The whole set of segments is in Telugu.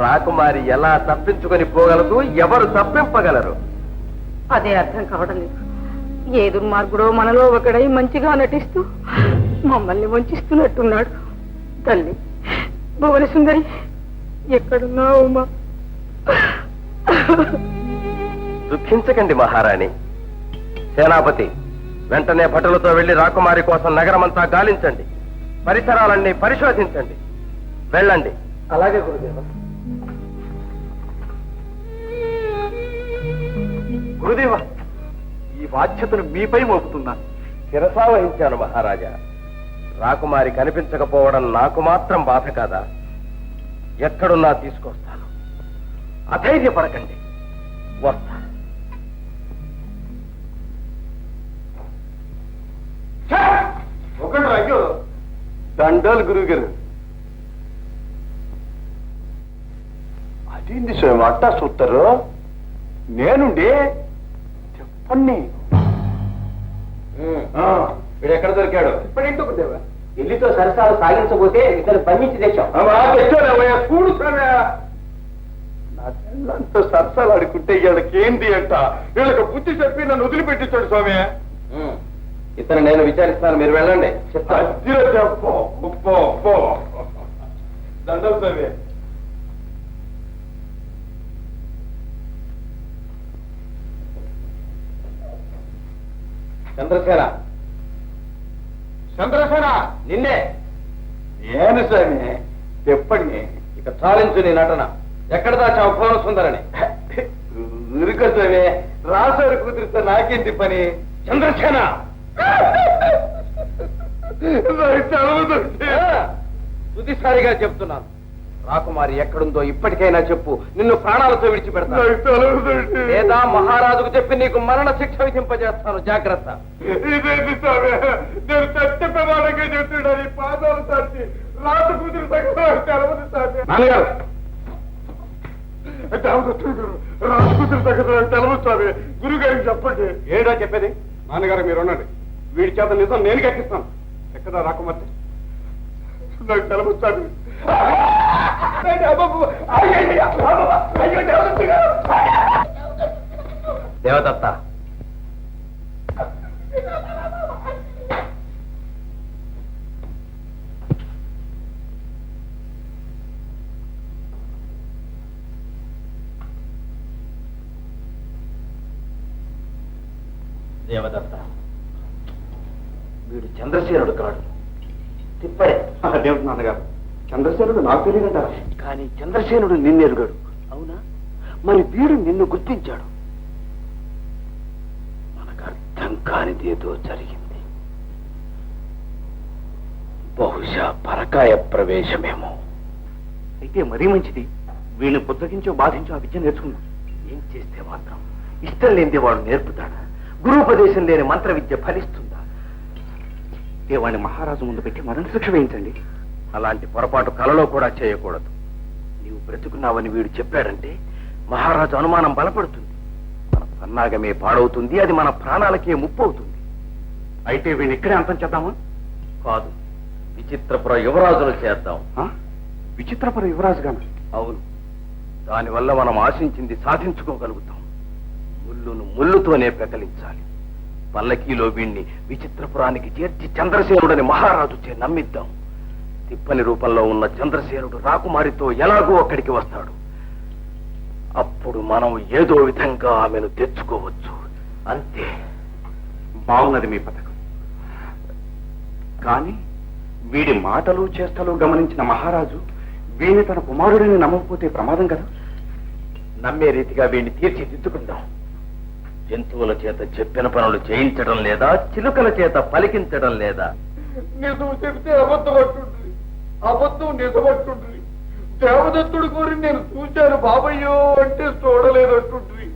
రాకుమారి ఎలా తప్పించుకొని పోగలదు, ఎవరు తప్పింపగలరు? అదే అర్థం కావడం లేదు. ఏ దుర్మార్గుడో మనలో ఒకడై మంచిగా నటిస్తూ మమ్మల్ని వంచిస్తున్నట్టున్నాడు. తల్లి భువన సుందరి, ఎక్కడున్నావు ఉమా? దుఃఖించకండి మహారాణి. సేనాపతి, వెంటనే భటులతో వెళ్లి రాకుమారి కోసం నగరమంతా గాలించండి, పరిసరాలన్నీ పరిశోధించండి. వెళ్ళండి. అలాగే గురుదేవ. గురుదేవ, ఈ బాధ్యతను మీపై మోపుతున్నాను. శిరసా వహించాను మహారాజా. రాకుమారి కనిపించకపోవడం నాకు మాత్రం బాధ కాదా? ఎక్కడున్నా తీసుకొస్తాను. అధైర్యపడకండి, వస్తా. ఒకటి అయ్యో, దండాలు గురువు గారు. అదేంటి స్వామి అట్టా చూస్తారు? నేనుండి చెప్పండి. వీడు ఎక్కడ దొరికాడు? ఇప్పుడు ఎందుకు దేవా? ఢిల్లీతో సరసాలు సాగించబోతే ఇతను బంధించి తెచ్చాం. చూడు స్వామి, నా పిల్లంతా సరసాలు ఆడుకుంటే వీళ్ళకి ఏంది అంట. వీళ్ళకి బుద్ధి చెప్పి నన్ను వదిలిపెట్టించాడు స్వామి. ఇతను నేను విచారిస్తాను, మీరు వెళ్ళండి. దండం స్వామి. చంద్రసేన, చంద్రసేన, నిన్నే. ఏను స్వామి చెప్పండి. ఇక చాలించు నీ నటన. ఎక్కడ దాచావు భువన సుందరని? ఊరుకో స్వామి, రాసారు కూతురితో నాకేంటి పని? చంద్రసేన, తుదిసారిగా చెప్తున్నాను, రాకుమారి ఎక్కడుందో ఇప్పటికైనా చెప్పు. నిన్ను ప్రాణాలతో విడిచిపెడతాను, లేదా మహారాజుకు చెప్పి నీకు మరణ శిక్ష విధింపజేస్తాను. జాగ్రత్త. ఇదేంటి స్వామి, నేను సత్య ప్రమాణంగా చెప్తున్నాను. ఈ పాదాలు తాటి రాత కూతురు తెలవదు స్వామి. నాన్నగారు, రాజకూతురు తగ్గదు తెలవదు స్వామి. గురుగారికి చెప్పండి. ఏడో చెప్పేది? నాన్నగారు మీరు ఉండండి, వీడి చేత నిజం నేను కట్టిస్తాను. ఎక్కడా రాకుమార్తె? నాకు తెలవదు స్వామి. దేవదత్త, దేవదత్త, వీడు చంద్రసేనుడు కాడు, తిప్పడే. దేవుడు నాన్నగారు, చంద్రసేనుడు నాకు తెలియదంటారా? కానీ చంద్రసేనుడు నిన్నెరుగడు. అవునా? మరి వీడు నిన్ను గుర్తించాడు. మనకు అర్థం కానిదేదో జరిగింది. బహుశా పరకాయ ప్రవేశమేమో. అయితే మరీ మంచిది. వీడిని పుస్తకించో బాధించో ఆ విద్య నేర్చుకుందాం. ఏం చేస్తే మాత్రం ఇష్టం లేనిది వాడు నేర్పుతాడా? గురుపదేశం లేని మంత్ర విద్య ఫలిస్తుందా? దేవాన్ని మహారాజు ముందు పెట్టి మరణ శిక్ష వేయించండి. అలాంటి పొరపాటు కలలో కూడా చేయకూడదు. నీవు బ్రతుకున్నావని వీడు చెప్పాడంటే మహారాజు అనుమానం బలపడుతుంది. మన పన్నాగమే పాడవుతుంది, అది మన ప్రాణాలకే ముప్పు అవుతుంది. అయితే వీడిని ఇక్కడే అంతం చేద్దామా? కాదు, విచిత్రపుర యువరాజును చేద్దాం. విచిత్రపుర యువరాజు గాను? అవును, దానివల్ల మనం ఆశించింది సాధించుకోగలుగుతాం. ముల్లును ముల్లుతోనే పెకలించాలి. పల్లకీలో వీణ్ణి విచిత్రపురానికి చేర్చి చంద్రసేనుడని మహారాజు చే నమ్మిద్దాం. తిప్పని రూపంలో ఉన్న చంద్రసేనుడు రాకుమారితో ఎలాగో అక్కడికి వస్తాడు. అప్పుడు మనం ఏదో విధంగా ఆమెను తెచ్చుకోవచ్చు. అంతే. బాగున్నది మీ పథకం. కానీ వీడి మాటలు చేష్టలు గమనించిన మహారాజు వీణ్ణి తన కుమారుడిని నమ్మకపోతే ప్రమాదం కదా. నమ్మే రీతిగా వీణ్ణి తీర్చిదిద్దుకుందాం. జంతువుల చేత చెప్పిన పనులు చేయించడం లేదా, చిలుకల చేత పలికించడం లేదా? నిజం చెబితే అబద్ధపట్టుండ్రి, అబద్ధం నిజపట్టుండ్రి. దేవదత్తుడు కోరి నేను చూశాను బాబయ్యో అంటే చూడలేదంటుండ్రి.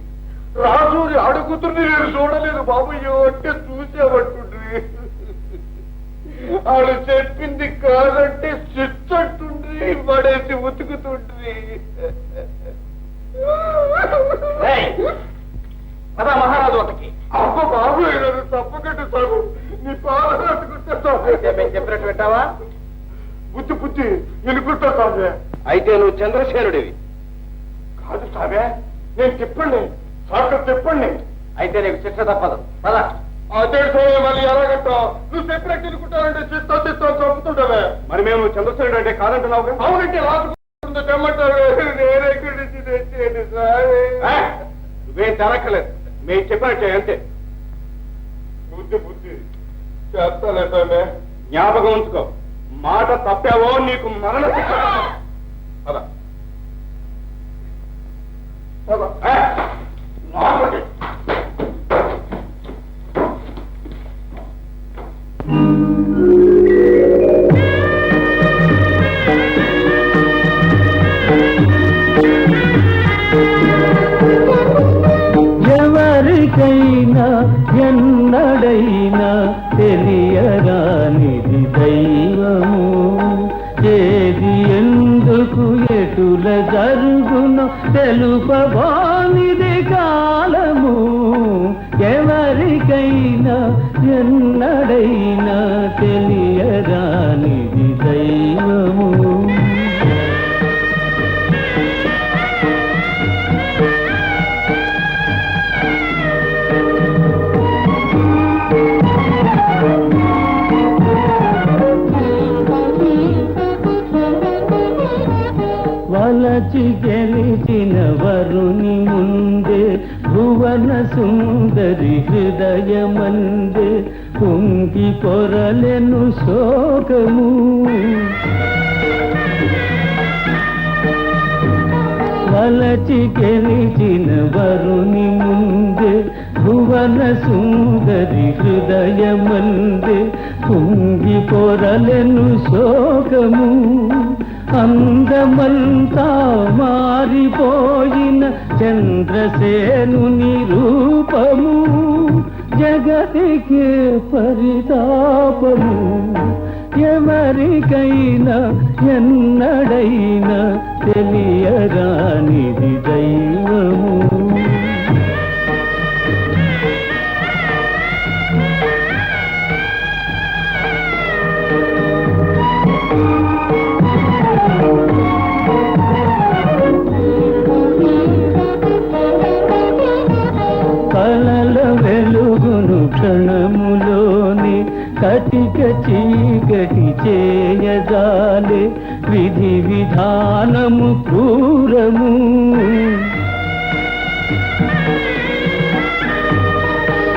రాజుని అడుగుతుని నేను చూడలేదు బాబయ్యో అంటే చూసామంటుండ్రి. ఆడు చెప్పింది కాదంటే చిచ్చంటుండ్రి, పడేసి ఉతుకుతుండ్రి. పద మహారాజు ఒకటి. అబ్బ బాబు తప్పకట్టు సాగు, నీ పాలకుంటా చెప్పినట్టు పెట్టావా? బుద్ధి బుద్ధి ఎనుకుంటా సాగు. అయితే నువ్వు చంద్రసేనుడివి. కాదు సామే, నేను చెప్పండి, సాక్షాత్ చెప్పండి. అయితే నీకు శిక్ష తప్పదు. పద. అదే స్వామి, మళ్ళీ ఎలాగంట నువ్వు చెప్పినట్టు తిరుగుతానంటే చిత్తం చంపుతుంటావే. మరి మేము చంద్రసేనుడు అంటే కాదంటున్నావు. అవునంటే రాసుకుంటుందో తెమ్మంటారు. నేనెక్కడి నుంచి తెచ్చేది సామి? నువ్వేం తెరక్కలేదు, మేము చెప్పినట్టే అంతే. బుద్ధి బుద్ధి చేస్తాలే సామే. జ్ఞాపకం ఉంచుకో, మాట తప్పావో నీకు మరణ శిక్ష. పద లోపలికి. ఎవరికైనా ఎన్నడైనా తెలియరానిది దైవము, ఏది ఎందుకు ఎటుల జరుగునో తెలుపబోనిది కాలము. ఎవరికైనా ఎన్నడైనా తెలియరానిది దైవము. వలచి గెలిచిన వరుని ముందే భువన సుందరి హృదయమందే కుంగి పొరలెను శోకము. వలచి గెలిచిన వరుని ముందే భువన సుందరి హృదయమందే కుంగి పొరలెను శోకము. అందమంతా మారిపోయిన చంద్రసేనుని రూపము, జగతికి పరితాపము. ఎవరికైనా ఎన్నడైనా తెలియరానిది దైవము. కలల వెలుగును క్షణములోని కటిక చీకటి చేయజాలే విధి విధానము క్రూరము.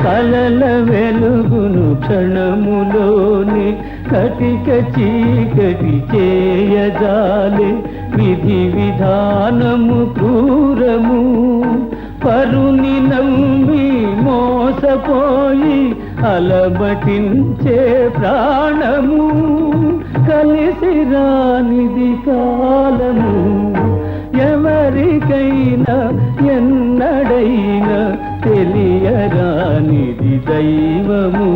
కలల వెలుగును క్షణములోని కటిక చీకటి చేయజాలే విధి విధానము క్రూరము. పరుని నమ్మి మోసపోయి అలమటించే ప్రాణము, కలిసి రానిది కాలము. ఎవరికైనా ఎన్నడైనా తెలియరానిది దైవము.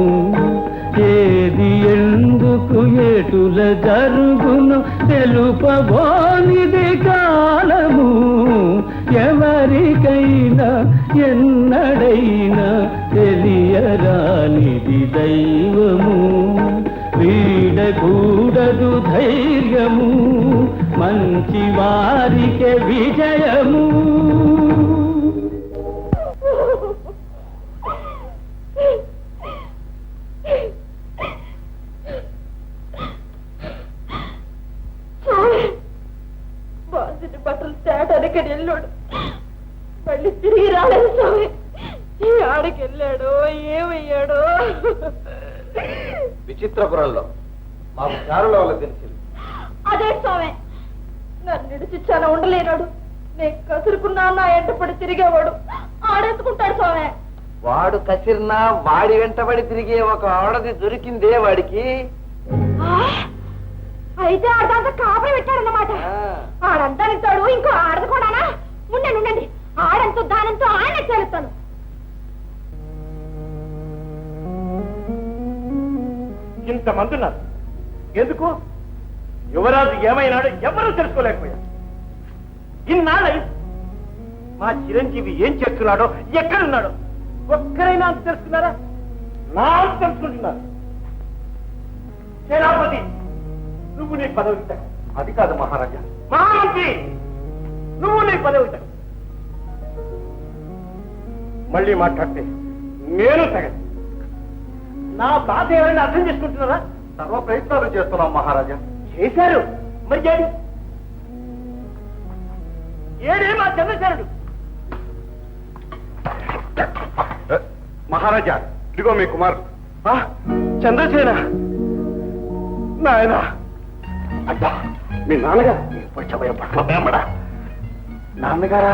ఏది ఎందుకు ఎటుల జరుగును తెలుపబోనిది కాలము. ఎవరికైనా ఎన్నడైనా తెలియరానిది దైవము. వీడకూడదు ధైర్యము, మంచి వారికే విజయము. బాధ్యత బట్టలు తేటానికి వెళ్ళాడు, మళ్ళీ తిరిగి రాలేదు స్వామి. ఆడికి వెళ్ళాడో ఏమయ్యాడో. విచిత్రపురంలో మాకు చారుల వల్ల తెలిసింది. అదే స్వామి, నన్ను నిడిచి చాలా ఉండలేనాడు. నేను కసురుకున్నా నా ఎంటపడి తిరిగేవాడు. ఆడెత్తుకుంటాడు స్వామి. వాడు కసిరినా వాడి వెంటబడి తిరిగే ఒక ఆడది దొరికిందే వాడికి. అయితే ఆడంతా కాపరి పెట్టాడన్నమాట. ఆడంతా నిస్తాడు, ఇంకో ఆడదు కూడానా? ఉండండి ఉండండి, ఆడంతో దానంతో ఆయన చేస్తాను. ఇంతమంది ఉన్నారు ఎందుకు? యువరాజు ఏమైనాడో ఎవరూ తెలుసుకోలేకపోయారు. ఇన్నాళ్ళై మా చిరంజీవి ఏం చేస్తున్నాడో, ఎక్కడున్నాడో ఒక్కరైనా అంత తెలుసుకున్నారా? నా అంత తెలుసుకుంటున్నారు. సేనాపతి, నువ్వు నీ పదవి. అది కాదు మహారాజా, మహామంత్రి నువ్వు నీ పదవి మళ్ళీ మాట్లాడితే నేను తగదు. నా బాధ ఎవరైనా అర్థం చేసుకుంటున్నారా? సర్వ ప్రయత్నాలు చేస్తున్నాం మహారాజా. చేశారు. మరి ఏడే మా చంద్రశేఖరుడు? మహారాజా, ఇదిగో మీ కుమారుడు. చంద్రసేన నాయన. అబ్బా, మీ నాన్నగారు వచ్చబోయే పట్ల మేమడా? నాన్నగారా?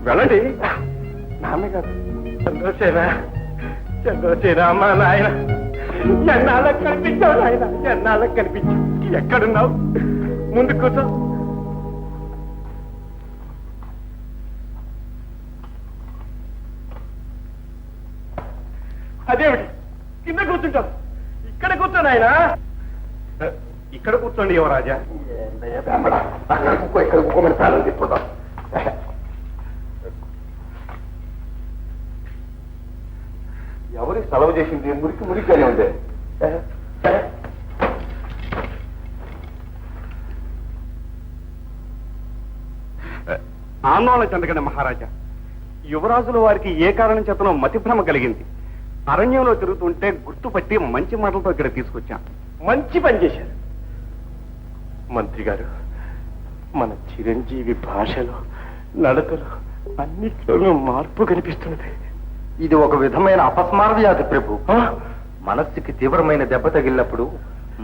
వెళ్ళండి. నాన్నగారు చంద్రసేన, చంద్రసేన అమ్మా నాయన, ఎన్నాళ్ళకు కనిపించావు నాయన, ఎన్నాళ్ళకు కనిపించావు. ఎక్కడున్నావు? ముందు కూర్చో. అదేమిటి కింద కూర్చుంటావు? ఇక్కడ కూర్చోను ఆయన. ఇక్కడ కూర్చోండి యువరాజా. ఇక్కడ కూకోమని ప్రాణం తిప్పుతాం. ఎవరికి సెలవు చేసింది? మురికి మురికిగానే ఉంది. ఆందోళన చెందకండి మహారాజా. యువరాజుల వారికి ఏ కారణం చేతనో మతిభ్రమ కలిగింది. అరణ్యంలో తిరుగుతుంటే గుర్తుపట్టి మంచి మాటలతో ఇక్కడ తీసుకొచ్చాం. మంచి పని చేశారు మంత్రి గారు. మన చిరంజీవి భాషలో, నడకలో, అన్నిట్లోనూ మార్పు కనిపిస్తున్నది. ఇది ఒక విధమైన అపస్మార వ్యాధి ప్రభు. మనస్సుకి తీవ్రమైన దెబ్బ తగిలినప్పుడు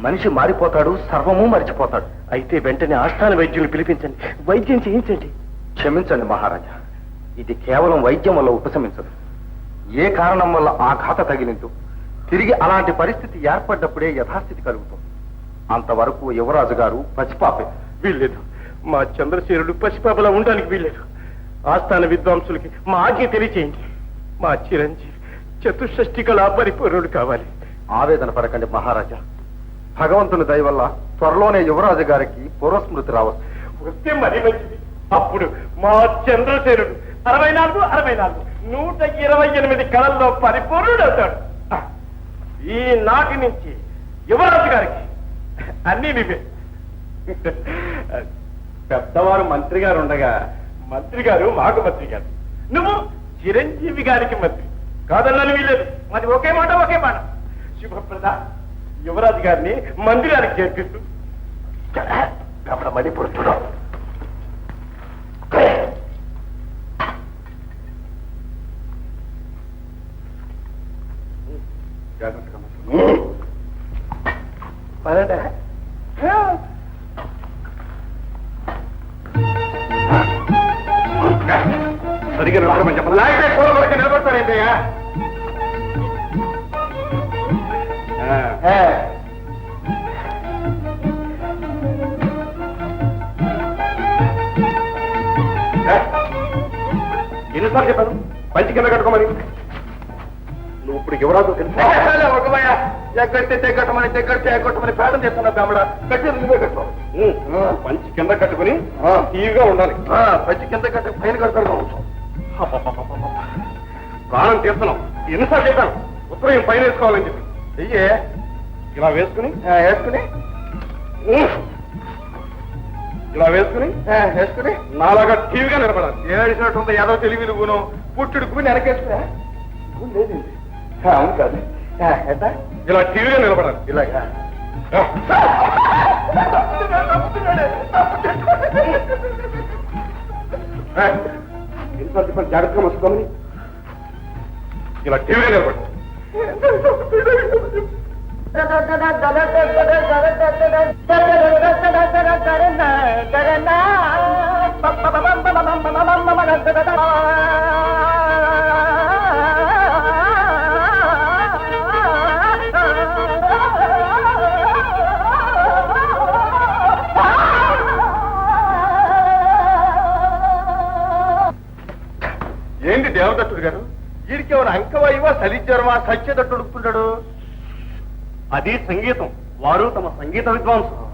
మనిషి మారిపోతాడు, సర్వము మరిచిపోతాడు. అయితే వెంటనే ఆస్థాన వైద్యులు పిలిపించండి, వైద్యం చేయించండి. క్షమించండి మహారాజా, ఇది కేవలం వైద్యం వల్ల ఉపశమించదు. ఏ కారణం వల్ల ఆఘాత తగిలిందో తిరిగి అలాంటి పరిస్థితి ఏర్పడ్డప్పుడే యథాస్థితి కలుగుతుంది. అంతవరకు యువరాజు గారు పసిపాపే. వీల్లేదు, మా చంద్రశేఖరుడు పసిపాపలా ఉండడానికి వీల్లేదు. ఆస్థాన విద్వాంసులకి మా ఆజ్ఞ తెలియచేయండి. మా చిరంజీవి చతుషష్ఠి కళా పరిపూర్ణుడు కావాలి. ఆవేదన పడకండి మహారాజా. భగవంతుని దయ వల్ల త్వరలోనే యువరాజు గారికి పూర్వస్మృతి రావచ్చు. వస్తే మరీ మంచిది. అప్పుడు మా చంద్రశేఖరుడు 64 128 కళల్లో పరిపూర్ణుడు అవుతాడు. ఈనాటి నుంచి యువరాజు గారికి అన్నీ నువ్వే. పెద్దవారు మంత్రి గారు ఉండగా మంత్రి గారు మాకు మంత్రి గారు, నువ్వు చిరంజీవి గారికి మంత్రి. కాదన్నాను వీలేదు. మరి ఒకే మాట ఒకే మాట. శుభప్రద యువరాజు గారిని మందిరానికి చేర్పిస్తూ మడి పుడుతున్నావు. సరిగ్గా నిలబడమని చెప్పండి. లేకపోతే కూల వరకు నిలబడతారేంటయ్యా? ఎన్నిసార్లు చెప్పాను పంచి కింద కట్టుకోమని? నువ్వు ఇప్పుడు యువరాజు ఎగ్గట్టి తెగ్గట్టమని తెగ్గట్టి ఎగ్గొట్టమని పేదం చేస్తున్నా బెమ్మడ. కట్టి నువ్వే కట్టు. పంచి కింద కట్టుకుని తీవిగా ఉండాలి. పంచి కింద కట్టి పైన కట్టుకోవడం ప్రాణం తీస్తున్నాం. ఎన్నిసార్లు చెప్పాను ఉత్తరం పైన వేసుకోవాలని చెప్పి. చెయ్యే ఇలా వేసుకుని ఇలా వేసుకుని నాలాగా టీవీగా నిలబడాలి. ఏడిసినట్టుంది ఏదో తెలివి నువ్వును పుట్టుడుకు వెనకేసుకురా. లేదండి, అవును కాదు. ఇలా టీవీగా నిలబడాలి. ఇలాగా జాగ్రత్తగా మర్చుకోమని ఇలా టీవీగా నిలబడి ఏంటి దేవదత్తుడు గారు? వీడికి ఎవరు అంకవాయువా, సలిజ్వరమా, సత్యదట్టు ఉడుకుతున్నాడు? అది సంగీతం. వారు తమ సంగీత విద్వాంసులు.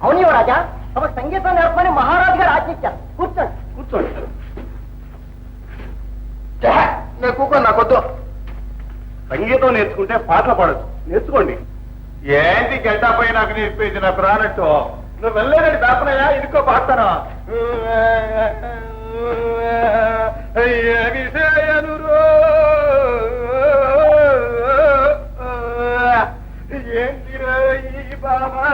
అవును యువరాజా, తమ సంగీతం నేర్పని మహారాజు గారు ఆజ్ఞించారు. కూర్చోండి. నాకొద్దు. సంగీతం నేర్చుకుంటే పాటలు పాడచ్చు. నేర్చుకోండి. ఏంటి గడ్డపై నాకు నేర్పేది నా ప్రాణట్టు? నువ్వు వెళ్ళలేదండి దాపనయ్యా ఇదికో పాడతాను విషయనురో ఏంటిరా ఈ బాబా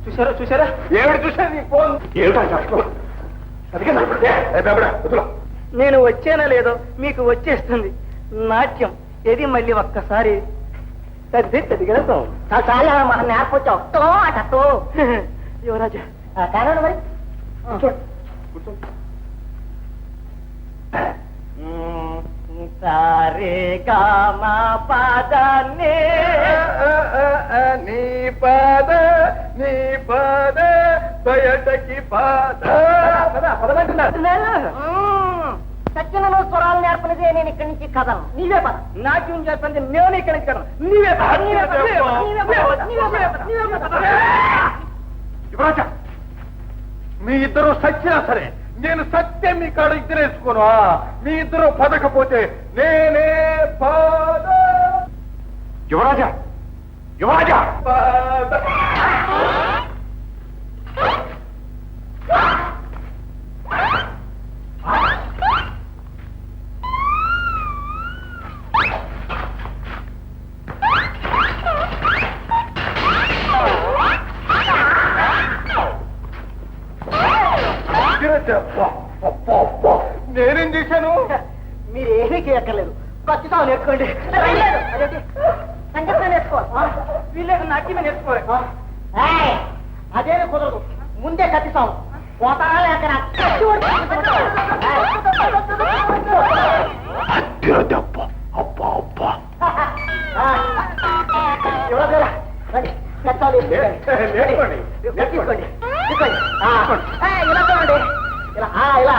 చూసారా చూసారా ఏమిటి చూసాను నీ ఫోన్ ఏమిటా నేను వచ్చానో లేదో మీకు వచ్చేస్తుంది నాట్యం ఏది మళ్ళీ ఒక్కసారి చాలా మనం నేర్పొచ్చావు అటో యువరాజా కారణం మరి సారే గామా పాదాన్ని నీ పాద బయటకి పాద సత్యనలో స్వరాలు నేర్పనిదే నేను ఇక్కడి నుంచి కథను నీవే పద నాట్యం చేస్తుంది నేను ఇక్కడి నుంచి కథను నీవే యువరాజా మీ ఇద్దరు సచ్చినా సరే నేను సత్యం మీ కాడ ఇద్దరేసుకోను మీ ఇద్దరు పదకపోతే నేనే పాద యువరాజా యువరాజా పాద నేనేం చేశాను మీరు ఏమీ చేయక్కర్లేదు ఖచ్చితంగా నేర్చుకోండి సంగీతం నేర్చుకోవాలి వీళ్ళకి నాట్యమే నేర్చుకోవాలి అదేమి కుదరదు ముందే కత్తిస్తాం పోతాలే అక్కడ ఇలా చూడండి ఇలా